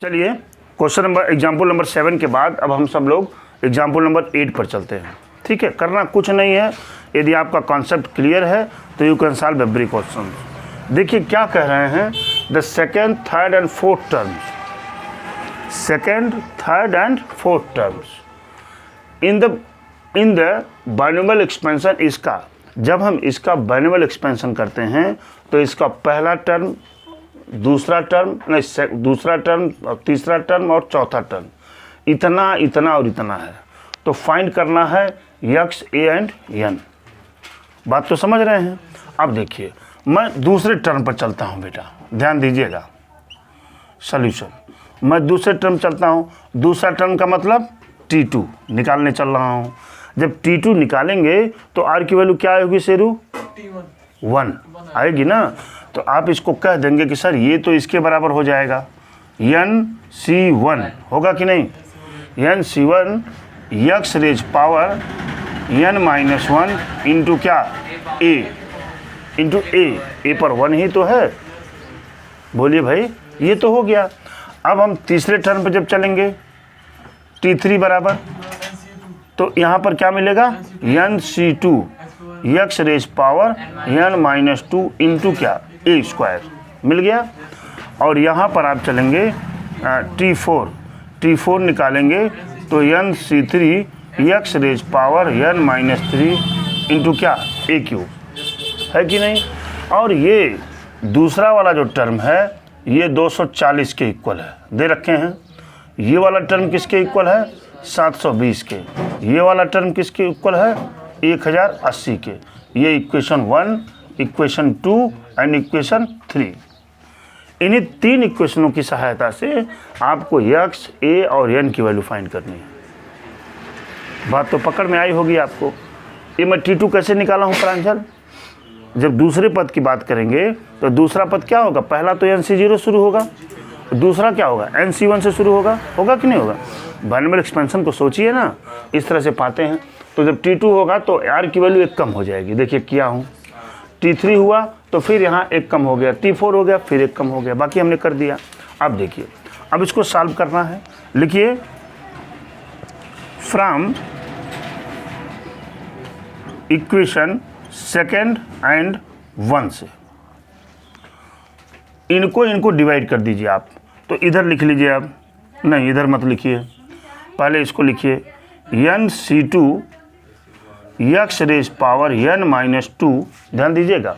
चलिए example number 7 के बाद अब हम सब लोग एग्जाम्पल नंबर 8 पर चलते हैं। ठीक है, करना कुछ नहीं है। यदि आपका कॉन्सेप्ट क्लियर है तो you can solve every question. देखिए क्या कह रहे हैं, the second third and fourth terms, second third and fourth terms in the binomial expansion. इसका जब हम इसका बाइनोमियल एक्सपेंशन करते हैं तो इसका पहला टर्म, दूसरा टर्म नहीं, दूसरा टर्म और तीसरा टर्म और चौथा टर्म इतना इतना और इतना है। तो फाइंड करना है यक्स ए एंड एन। बात तो समझ रहे हैं। अब देखिए मैं दूसरे टर्म पर चलता हूं बेटा, ध्यान दीजिएगा। सॉल्यूशन मैं दूसरे टर्म चलता हूं। दूसरा टर्म का मतलब T2 निकालने चल रहा हूं। जब T2 निकालेंगे तो R की वैल्यू क्या आएगी शेरू? 1 आएगी ना। तो आप इसको कह देंगे कि सर ये तो इसके बराबर हो जाएगा, NC1 होगा कि नहीं? NC1 x raise power n-1 into क्या? A इंटू ए पर 1 ही तो है। बोलिए भाई, ये तो हो गया। अब हम तीसरे टर्म पर जब चलेंगे T3 बराबर, तो यहाँ पर क्या मिलेगा? NC2 x raise power n-2 into क्या? A स्क्वायर मिल गया। और यहाँ पर आप चलेंगे T4 निकालेंगे तो NC3 x raise power n-3 into क्या? A क्यूब है कि नहीं। और ये दूसरा वाला जो टर्म है ये 240 के इक्वल है, दे रखे हैं। ये वाला टर्म किसके इक्वल है? 720 के। ये वाला टर्म किसके इक्वल है? 1080 के। ये इक्वेशन 1, इक्वेशन 2 एंड इक्वेशन 3। इन्हीं 3 इक्वेशनों की सहायता से आपको यक्स, ए और एन की वैल्यू फाइंड करनी है। बात तो पकड़ में आई होगी आपको। ये मैं T2 कैसे निकाला हूँ प्रांजल? जब दूसरे पद की बात करेंगे तो दूसरा पद क्या होगा? पहला तो NC0 शुरू होगा, दूसरा क्या होगा? NC1 से शुरू होगा कि नहीं होगा? बाइनोमियल एक्सपेंशन को सोचिए ना, इस तरह से पाते हैं। तो जब T2 होगा तो R की वैल्यू 1 कम हो जाएगी। देखिए किया हूँ। T3 हुआ तो फिर यहाँ 1 कम हो गया, T4 हो गया फिर 1 कम हो गया, बाकी हमने कर दिया। अब देखिए, अब इसको सॉल्व करना है। लिखिए फ्रॉम इक्वेशन सेकेंड एंड 1 से इनको डिवाइड कर दीजिए आप। तो इधर लिख लीजिए आप, नहीं इधर मत लिखिए, पहले इसको लिखिए NC2 x raise power n-2, ध्यान दीजिएगा,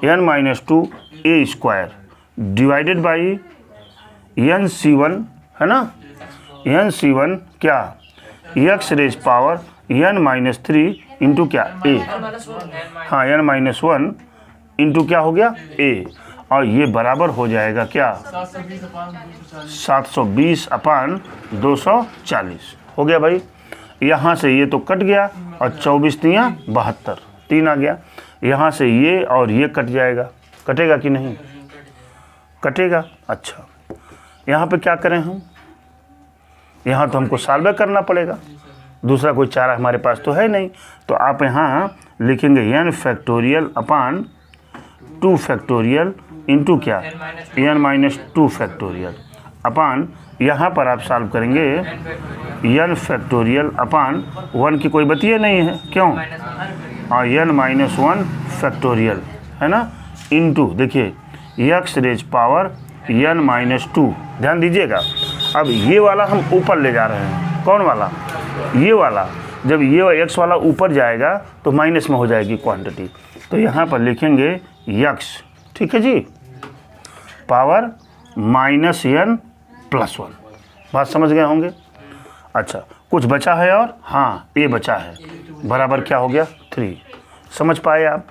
n-2 A square divided by NC1 है ना। NC1 क्या? X raise power n-3 into क्या? A। हाँ, n-1 इंटू क्या हो गया? A। और ये बराबर हो जाएगा क्या? 720/240 हो गया भाई। यहाँ से ये तो कट गया और 24 तियाँ 72, 3 आ गया। यहाँ से ये और ये कट जाएगा, कटेगा कि नहीं? कटेगा। अच्छा, यहाँ पे क्या करें हम? यहाँ तो हमको सॉल्व करना पड़ेगा, दूसरा कोई चारा हमारे पास तो है नहीं। तो आप यहाँ लिखेंगे n फैक्टोरियल अपान 2 फैक्टोरियल इंटू क्या? n-2 फैक्टोरियल अपान, यहाँ पर आप सॉल्व करेंगे n फैक्टोरियल अपान 1 की कोई बतिये नहीं है, क्यों? और n-1 फैक्टोरियल है ना, इंटू देखिए यक्स रेज पावर n-2। ध्यान दीजिएगा। अब ये वाला हम ऊपर ले जा रहे हैं। कौन वाला? ये वाला। जब ये x वाला ऊपर जाएगा तो माइनस में हो जाएगी क्वांटिटी। तो यहाँ पर लिखेंगे यक्स, ठीक है जी, पावर -n+1। बात समझ गए होंगे। अच्छा, कुछ बचा है और? हाँ, A बचा है, बराबर क्या हो गया? 3। समझ पाए आप?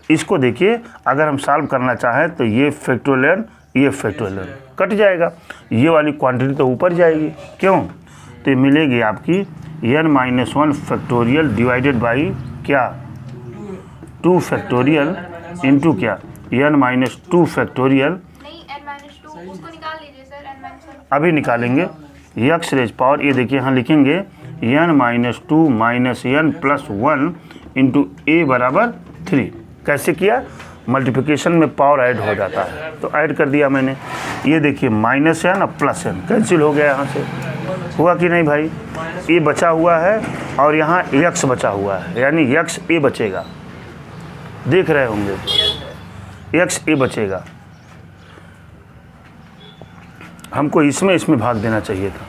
इसको देखिए, अगर हम सॉल्व करना चाहें तो ये फैक्टोरियल ये फैक्टोरियल कट जाएगा, ये वाली क्वांटिटी तो ऊपर जाएगी, क्यों? तो ये मिलेगी आपकी n-1 फैक्टोरियल डिवाइडेड बाई क्या? 2 फैक्टोरियल इंटू क्या? n-2 factorial. उसको निकाल लीजिए सर, n-1 अभी निकालेंगे। यक्स रेज पावर, ये देखिए यहाँ लिखेंगे n-2 -n+1 इंटू A बराबर 3। कैसे किया? मल्टीप्लिकेशन में पावर ऐड हो जाता है, तो ऐड कर दिया मैंने। ये देखिए माइनस है ना प्लस है, कैंसिल हो गया यहाँ से, हुआ कि नहीं भाई। ये बचा हुआ है और यहाँ x बचा हुआ है, यानी x a बचेगा, देख रहे होंगे, x a बचेगा। हमको इसमें भाग देना चाहिए था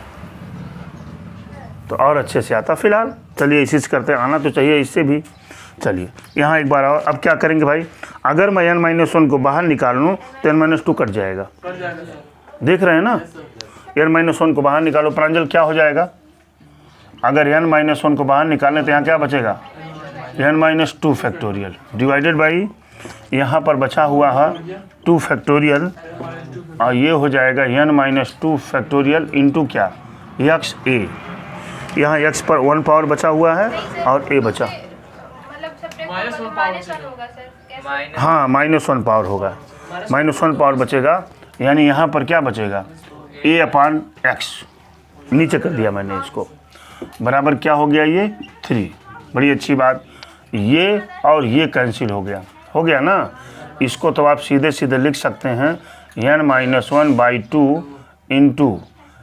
तो और अच्छे से आता। फिलहाल चलिए इसी से करते हैं, आना तो चाहिए इससे भी। चलिए यहाँ एक बार और, अब क्या करेंगे भाई, अगर मैं n-1 को बाहर निकाल लूँ तो n-2 कट जाएगा, देख रहे हैं ना। n-1 को बाहर निकालो, प्रांजल क्या हो जाएगा, अगर n-1 को बाहर निकालें तो यहाँ क्या बचेगा, n-2 फैक्टोरियल डिवाइडेड बाई यहाँ पर बचा हुआ है 2 फैक्टोरियल, और ये हो जाएगा n-2 फैक्टोरियल इंटू क्या, x a। यहाँ x पर 1 पावर बचा हुआ है और a बचा, मतलब -1 होगा सर, कैसे? हाँ -1 पावर होगा, -1 पावर बचेगा, यानी यहाँ पर क्या बचेगा, a/x, नीचे कर दिया मैंने इसको, बराबर क्या हो गया, ये 3। बड़ी अच्छी बात, ये और ये कैंसिल हो गया ना। इसको तो आप सीधे लिख सकते हैं n-1/2 इंटू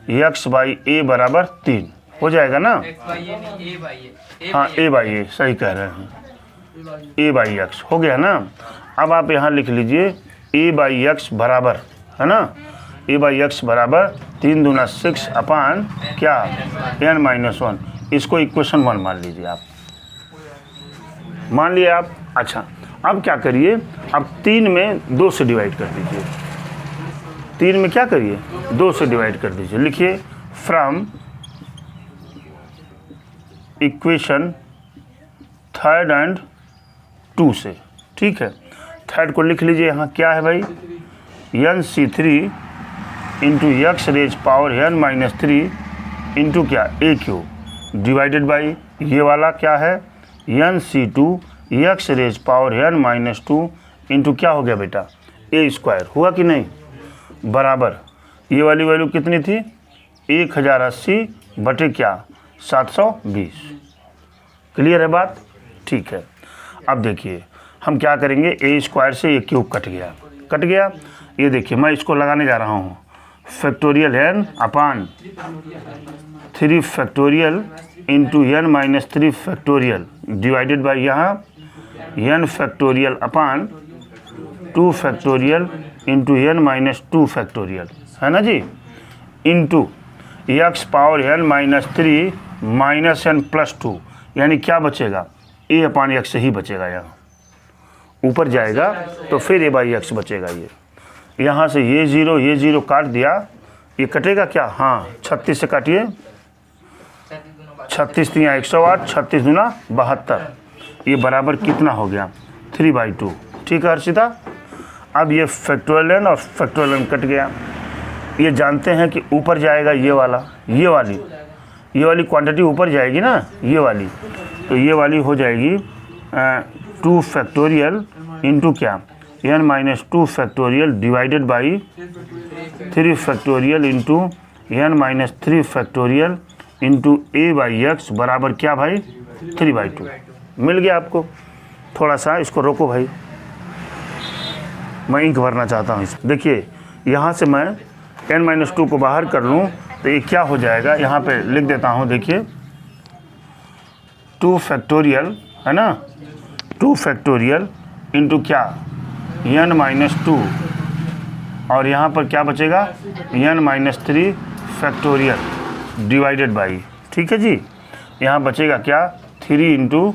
x/a बराबर 3 हो जाएगा ना। हाँ a/a सही कह रहे हैं, a/x हो गया ना। अब आप यहाँ लिख लीजिए a/x बराबर, है ना, a/x बराबर 3 दूना 6 अपान क्या, n-1। इसको इक्वेशन 1 मान लीजिए आप, मान लिए आप। अच्छा अब क्या करिए, अब 3 में 2 से डिवाइड कर दीजिए, 3 में क्या करिए, 2 से डिवाइड कर दीजिए। लिखिए फ्रॉम इक्वेशन 3 और 2 से, ठीक है। 3 को लिख लीजिए, यहाँ क्या है भाई, n-3 इंटू x⁻n-3 इंटू क्या, a³ डिवाइडेड बाई ये वाला क्या है, n-2 x⁻n-2 इंटू क्या हो गया बेटा, a², हुआ कि नहीं, बराबर ये वाली वैल्यू कितनी थी, 1080 बटे क्या, 720। क्लियर है बात, ठीक है। अब देखिए हम क्या करेंगे, a² से ये क्यूब कट गया, ये देखिए मैं इसको लगाने जा रहा हूँ, factorial n upon 3 factorial into n-3 factorial divided by यहाँ n फैक्टोरियल अपान 2 फैक्टोरियल इंटू n-2 फैक्टोरियल, है ना जी, इंटू x⁻n-3 माइनस n+2, यानी क्या बचेगा, a/x ही बचेगा, यहाँ ऊपर जाएगा तो फिर a/x बचेगा। ये यहाँ से ये 0 काट दिया, ये कटेगा क्या, हाँ 36 से काटिए, 36 3 108, 36 दूना 72, ये बराबर कितना हो गया, 3/2, ठीक है हर्षिता। अब ये फैक्टोरियल n और फैक्टोरियल n कट गया, ये जानते हैं कि ऊपर जाएगा ये वाला, ये वाली क्वांटिटी ऊपर जाएगी ना, ये वाली, तो ये वाली हो जाएगी 2 फैक्टोरियल इंटू क्या, n-2 factorial divided by 3 factorial into n-3 factorial into a/x बराबर क्या भाई, 3/2। मिल गया आपको। थोड़ा सा इसको रोको भाई, मैं इंक भरना चाहता हूँ। देखिए यहाँ से मैं n-2 को बाहर कर लूँ तो ये क्या हो जाएगा, यहाँ पे लिख देता हूँ, देखिए 2 फैक्टोरियल, है ना, 2 फैक्टोरियल इंटू क्या, n-2, और यहाँ पर क्या बचेगा, n-3 फैक्टोरियल डिवाइडेड बाई, ठीक है जी, यहाँ बचेगा क्या, 3 इंटू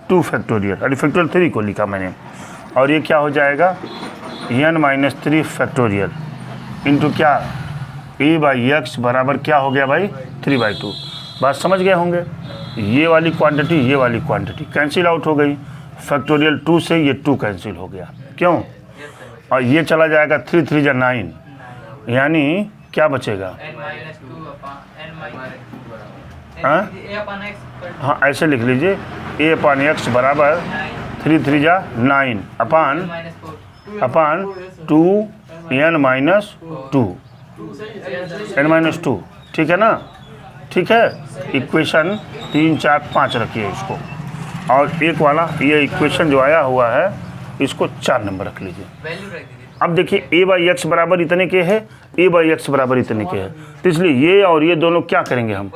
2 फैक्टोरियल, अरे फैक्टोरियल 3 को लिखा मैंने, और ये क्या हो जाएगा, n-3 फैक्टोरियल इंटू क्या, a/x बराबर क्या हो गया भाई, 3/2। बात समझ गए होंगे। ये वाली क्वांटिटी कैंसिल आउट हो गई, फैक्टोरियल 2 से ये 2 कैंसिल हो गया, क्यों, और ये चला जाएगा 3 3 9, यानी क्या बचेगा, हाँ ऐसे लिख लीजिए, a/x बराबर 3 3 9 अपान 2 n-2, ठीक है ना, ठीक है। इक्वेशन 3 4 5 रखिए इसको, और एक वाला ये इक्वेशन जो आया हुआ है इसको 4 नंबर रख लीजिए। वैल्यू रख दीजिए। अब देखिए ए बाई एक्स बराबर इतने के है, ए बाई एक्स बराबर इतने के है, तो इसलिए ये और ये दोनों क्या करेंगे, हम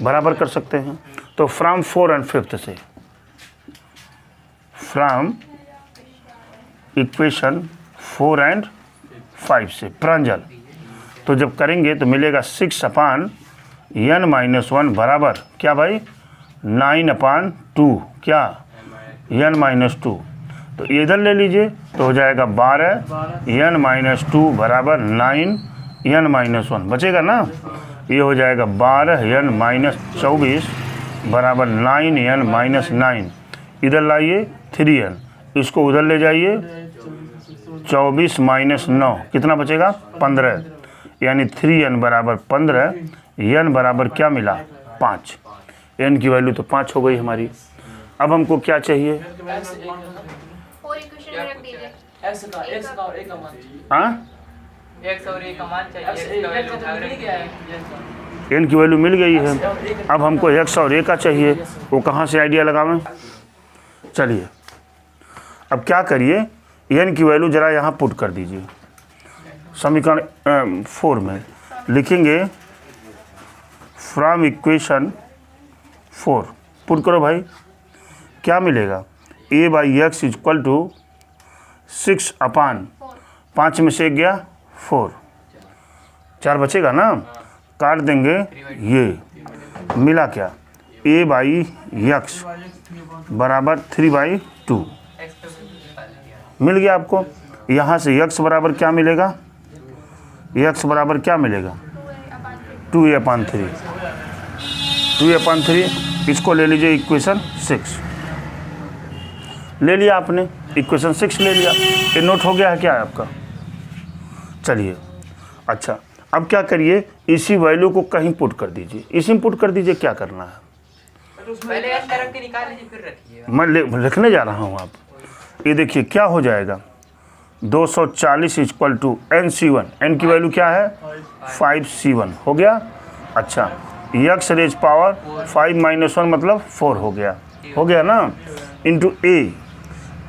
बराबर कर सकते हैं। तो फ्रॉम 4 एंड 5 से, फ्रॉम इक्वेशन 4 एंड 5 से प्रांजल, तो जब करेंगे तो मिलेगा 6/n-1 बराबर क्या भाई 9/2 क्या n-2। तो इधर ले लीजिए तो हो जाएगा 12n-2 बराबर 9n-1 बचेगा ना। ये हो जाएगा 12n-24 बराबर 9n-9। इधर लाइए 3n, इसको उधर ले जाइए 24 - 9 कितना बचेगा 15, यानी 3n बराबर 15, n बराबर क्या मिला 5। n की वैल्यू तो 5 हो गई हमारी। अब हमको क्या चाहिए, 4 इक्वेशन में रख दीजिए। एक्स का और ए का मान चाहिए। हाँ x और a का मान चाहिए, x का वैल्यू उठा रख दीजिए। n की वैल्यू मिल गई है। अब हमको x और a का चाहिए, वो कहाँ से आइडिया लगावें। चलिए अब क्या करिए, n की वैल्यू ज़रा यहाँ पुट कर दीजिए। समीकरण 4 में लिखेंगे फ्रॉम इक्वेशन 4 पुट करो भाई, क्या मिलेगा a by X equal to 6/5 में से गया 4, 4 बचेगा ना, काट देंगे, ये मिला क्या a बाई एक्स बराबर 3/2 मिल गया आपको। यहाँ से x बराबर क्या मिलेगा, x बराबर क्या मिलेगा 2a/3, 2a/3। इसको ले लीजिए इक्वेशन 6, ले लिया आपने, इक्वेशन 6 ले लिया। ये नोट हो गया है क्या है आपका। चलिए अच्छा अब क्या करिए, इसी वैल्यू को कहीं पुट कर दीजिए, इसी में पुट कर दीजिए। क्या करना है, पहले n तरफ के निकाल लीजिए फिर रखिए। मैं लिखने जा रहा हूँ। आप ये देखिए क्या हो जाएगा 240 इक्वल टू n/c1, n की वैल्यू क्या है 5c1 हो गया। अच्छा x रेज पावर 5 - 1 मतलब 4 हो गया ना, इंटू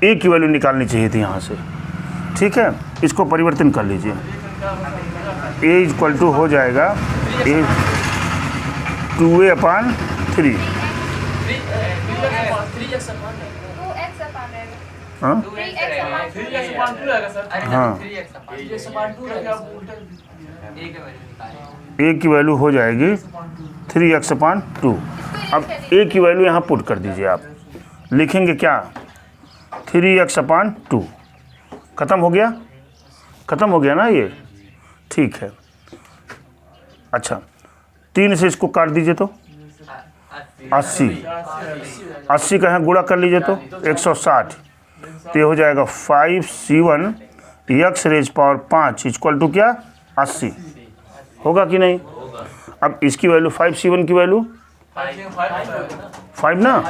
a की वैल्यू निकालनी चाहिए थी यहाँ से, ठीक है। इसको परिवर्तन कर लीजिए, a इक्वल टू हो जाएगा 2a/3। 3x अपॉन 2x अपान रहेगा। हाँ 3x अपान 3x अपॉन 2 रहेगा सर। हाँ 3x अपान 3x अपॉन 2 रहेगा। a का वैल्यू निकालिए। a की वैल्यू हो जाएगी 3x/2। अब a की वैल्यू यहाँ पुट कर दीजिए। आप लिखेंगे क्या 3x/2। ख़त्म हो गया ना ये, ठीक है। अच्छा 3 से इसको काट दीजिए तो 80 का यहाँ गुणा कर लीजिए तो 160, तो ये हो जाएगा 5c1 x raise power 5 equal to क्या 80 होगा कि नहीं। अब इसकी वैल्यू 5c1 की वैल्यू 5 ना,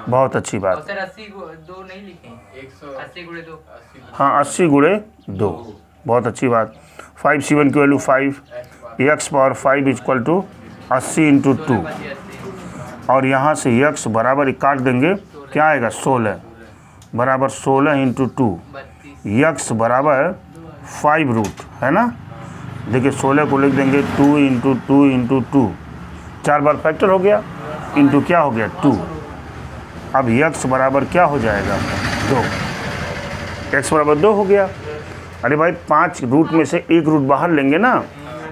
बहुत अच्छी बात। और सर 80 2 नहीं लिखे, 80 × 2। हाँ 80 × 2 बहुत अच्छी बात। 5c1 की वैल्यू 5, x पावर 5 इक्वल टू 80 × 2, और यहाँ से x बराबर काट देंगे, क्या आएगा 16 बराबर 16 × 2, x बराबर 5 रूट है ना। देखिए 16 को लिख देंगे 2 × 2 × 2, 4 बार फैक्टर हो गया, इंटू क्या हो गया 2। अब x बराबर क्या हो जाएगा 2, x बराबर 2 हो गया। अरे भाई 5 रूट में से 1 रूट बाहर लेंगे ना।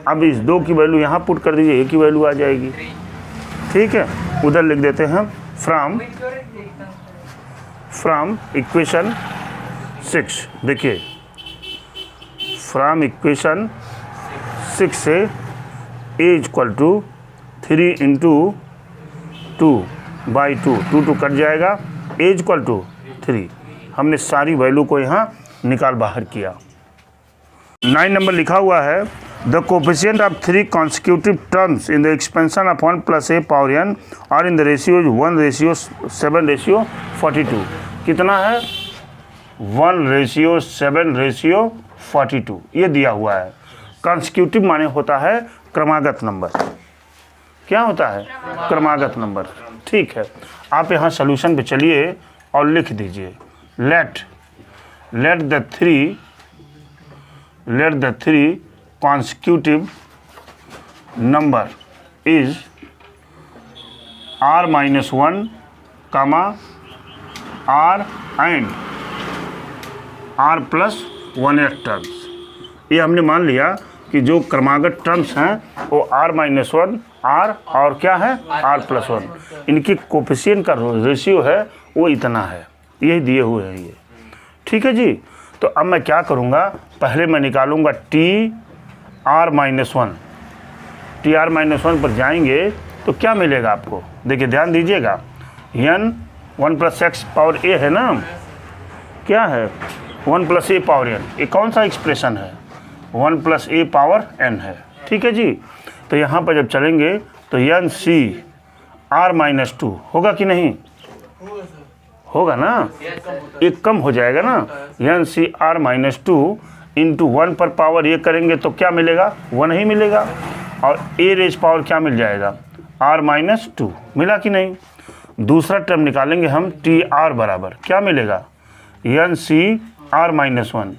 अब इस 2 की वैल्यू यहाँ पुट कर दीजिए, a की वैल्यू आ जाएगी, ठीक है। उधर लिख देते हैं फ्रॉम इक्वेशन 6। देखिए फ्रॉम इक्वेशन 6 से a इक्वल टू 3 × 2/2, 2 कट जाएगा, a इक्वल टू 3। हमने सारी वैल्यू को यहाँ निकाल बाहर किया। 9 नंबर लिखा हुआ है the coefficient of 3 consecutive terms in the expansion of 1 + a power n are in the ratios 1:7:42। कितना है 1:7:42 ये दिया हुआ है। कॉन्सिक्यूटिव माने होता है क्रमागत नंबर। क्या होता है क्रमागत नंबर, ठीक है। आप यहाँ सोल्यूशन पे चलिए और लिख दीजिए late let the three consecutive number is r minus 1 comma r and r plus 1 terms. ये हमने मान लिया कि जो क्रमागत टर्म्स हैं वो r माइनस 1 r और क्या है r प्लस 1, इनकी कोफिशिएंट का रेशियो है वो इतना है, यही दिए हुए हैं ये। ठीक है जी। तो अब मैं क्या करूँगा, पहले मैं निकालूँगा T R minus 1। T R minus 1 पर जाएंगे तो क्या मिलेगा आपको, देखिए ध्यान दीजिएगा, n 1 प्लस एक्स पावर ए है ना, क्या है 1 प्लस ए पावर n, ये कौन सा एक्सप्रेशन है, 1 प्लस ए पावर n है। ठीक है जी। तो यहाँ पर जब चलेंगे तो n c r माइनस 2 होगा कि नहीं, होगा ना, एक कम हो जाएगा ना, n c r minus 2 into 1 पर पावर ये करेंगे तो क्या मिलेगा, 1 ही मिलेगा, और a रेज पावर क्या मिल जाएगा, r माइनस 2 मिला कि नहीं। दूसरा टर्म निकालेंगे हम, टी आर बराबर क्या मिलेगा, n c r minus 1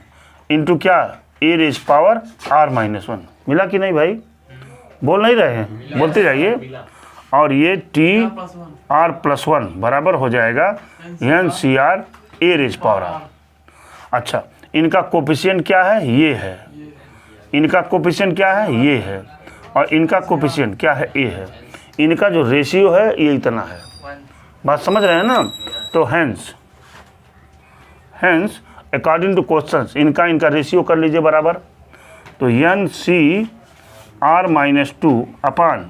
into क्या, a raise power r minus 1 मिला कि नहीं भाई, बोल नहीं रहे हैं, बोलते जाइए। और ये टी आर प्लस 1 बराबर हो जाएगा N C R A raise power R. अच्छा, इनका कोफिशिएंट क्या है, ये है, इनका कोफिशिएंट क्या है, ये है, और इनका कोफिशिएंट क्या है, ए है। इनका जो रेशियो है ये इतना है, बात समझ रहे हैं ना। तो हैंस अकॉर्डिंग टू क्वेश्चंस इनका रेशियो कर लीजिए बराबर। तो N C are minus 2 upon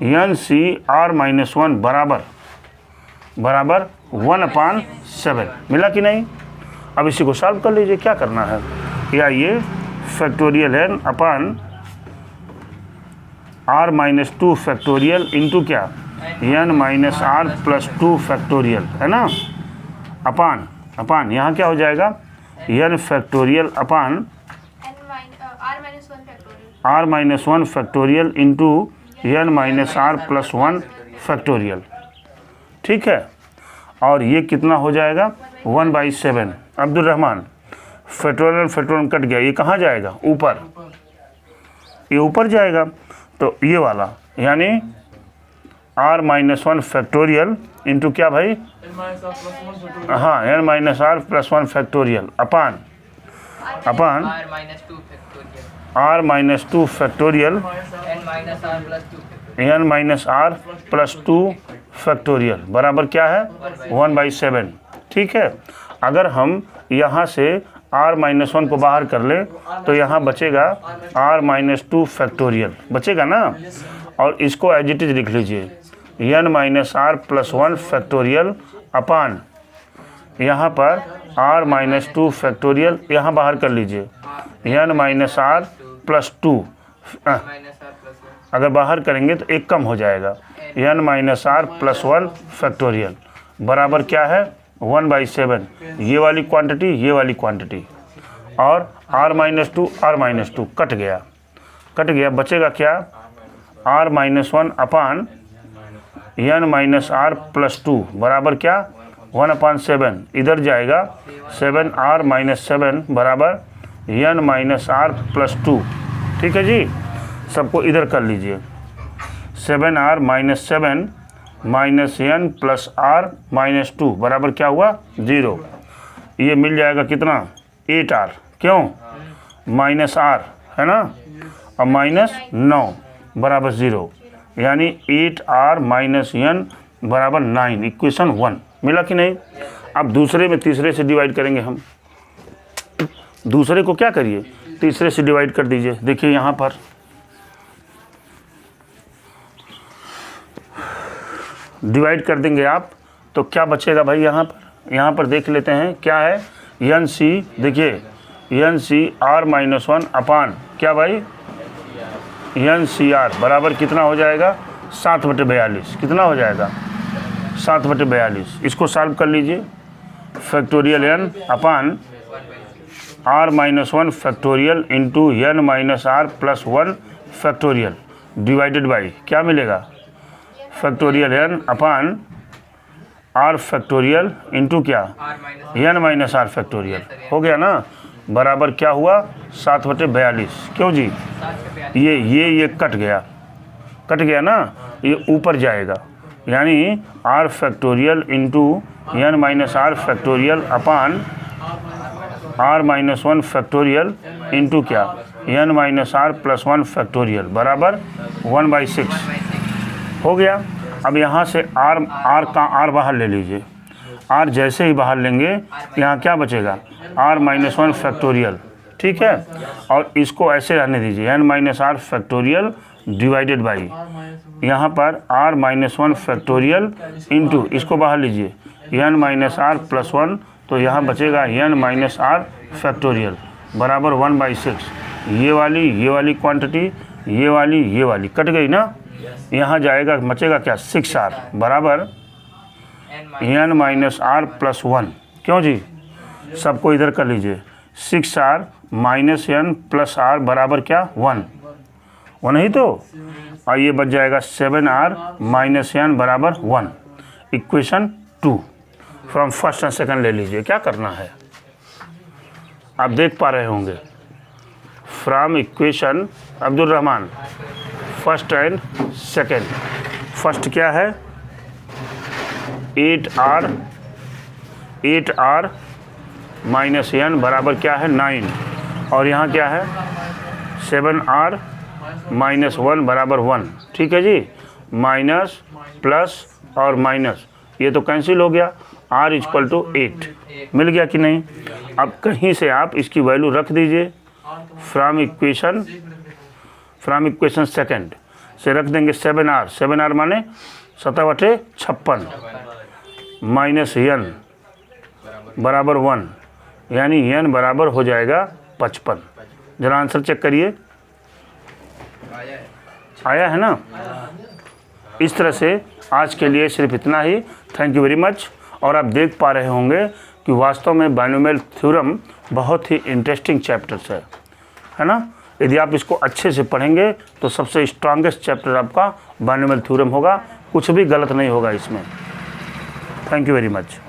N C are minus 1 बराबर 1/7 मिला कि नहीं। अब इसी को सॉल्व कर लीजिए, क्या करना है, या ये factorial n upon r minus 2 factorial into क्या, n minus are plus 2 factorial है ना, अपान यहाँ क्या हो जाएगा, n factorial upon r minus 1 factorial into n minus are plus 1 factorial. ठीक है, और ये कितना हो जाएगा 1/7। अब्दुल रहमान, फैक्टोरियल कट गया, ये कहाँ जाएगा, ऊपर, ये ऊपर जाएगा। तो ये वाला यानी r माइनस 1 फैक्टोरियल इंटू क्या भाई, हाँ n minus are plus 1 factorial upon r minus 2 factorial n minus are plus 2 factorial बराबर क्या है 1/7। ठीक है, अगर हम यहाँ से r माइनस 1 को बाहर कर ले तो यहाँ बचेगा r माइनस 2 फैक्टोरियल बचेगा ना, और इसको एज इट इज लिख लीजिए, n minus are plus 1 factorial upon यहाँ पर r माइनस 2 फैक्टोरियल, यहाँ बाहर कर लीजिए n माइनस आर प्लस 2, अगर बाहर करेंगे तो एक कम हो जाएगा, n minus are plus 1 factorial बराबर क्या है 1/7। ये वाली क्वांटिटी, ये वाली क्वांटिटी, और r माइनस 2 कट गया, बचेगा क्या, r minus 1 upon n minus are plus 2 बराबर क्या 1/7, इधर जाएगा 7r माइनस 7 बराबर n माइनस आर प्लस 2। ठीक है जी, सबको इधर कर लीजिए, 7r minus 7 minus n plus r minus 2 बराबर क्या हुआ 0। ये मिल जाएगा कितना 8r, क्यों माइनस r है ना, और माइनस 9 बराबर 0, यानी 8r माइनस n बराबर 9, इक्वेशन 1 मिला कि नहीं। अब दूसरे में तीसरे से डिवाइड करेंगे हम, दूसरे को क्या करिए तीसरे से डिवाइड कर दीजिए। देखिए यहाँ पर डिवाइड कर देंगे आप तो क्या बचेगा भाई, यहाँ पर देख लेते हैं क्या है, एन सी, देखिए एन सी आर माइनस 1 अपान क्या भाई एन सी आर बराबर कितना हो जाएगा 7/42, कितना हो जाएगा 7/42। इसको सॉल्व कर लीजिए, factorial n upon r minus 1 factorial into n minus are plus 1 factorial divided by क्या मिलेगा, factorial n upon r factorial into क्या r minus n minus are factorial हो गया ना, बराबर क्या हुआ 7/42। क्यों जी, 7/42 ये कट गया ना, ये ऊपर जाएगा, यानी r factorial into n minus are factorial upon r minus 1 factorial into क्या n minus are plus 1 factorial बराबर 1/6 हो गया। अब यहाँ से आर बाहर ले लीजिए, आर जैसे ही बाहर लेंगे यहाँ क्या बचेगा आर माइनस 1 फैक्टोरियल, ठीक है, और इसको ऐसे रहने दीजिए N minus are factorial divided by यहाँ पर आर माइनस 1 फैक्टोरियल इंटू इसको बाहर लीजिए एन माइनस आर प्लस 1, तो यहाँ बचेगा एन माइनस आर फैक्टोरियल बराबर 1/6। ये वाली क्वांटिटी ये वाली कट गई ना, यहाँ जाएगा बचेगा क्या 6r बराबर एन माइनस आर प्लस 1। क्यों जी, सबको इधर कर लीजिए 6r minus N plus are बराबर क्या 1 ही तो, और ये बच जाएगा 7r माइनस एन बराबर 1। Equation 2 from first and second ले लीजिए। क्या करना है आप देख पा रहे होंगे, from equation Abdul Rahman first and second. First क्या है 8r माइनस एन बराबर क्या है 9, और यहाँ क्या है 7r माइनस 1 बराबर 1, ठीक है जी, माइनस प्लस और माइनस ये तो कैंसिल हो गया, r इक्वल टू 8 मिल गया कि नहीं। अब कहीं से आप इसकी वैल्यू रख दीजिए, फ्रॉम इक्वेशन सेकंड से रख देंगे 7r माने 7/56 माइनस एन बराबर 1, यानी एन बराबर हो जाएगा 55। जरा आंसर चेक करिए, आया है ना। इस तरह से आज के लिए सिर्फ इतना ही। Thank you very much. और आप देख पा रहे होंगे कि वास्तव में बाइनोमियल थ्योरम बहुत ही इंटरेस्टिंग चैप्टर्स है ना। यदि आप इसको अच्छे से पढ़ेंगे तो सबसे स्ट्रांगेस्ट चैप्टर आपका बाइनोमियल थ्योरम होगा, कुछ भी गलत नहीं होगा इसमें। Thank you very much.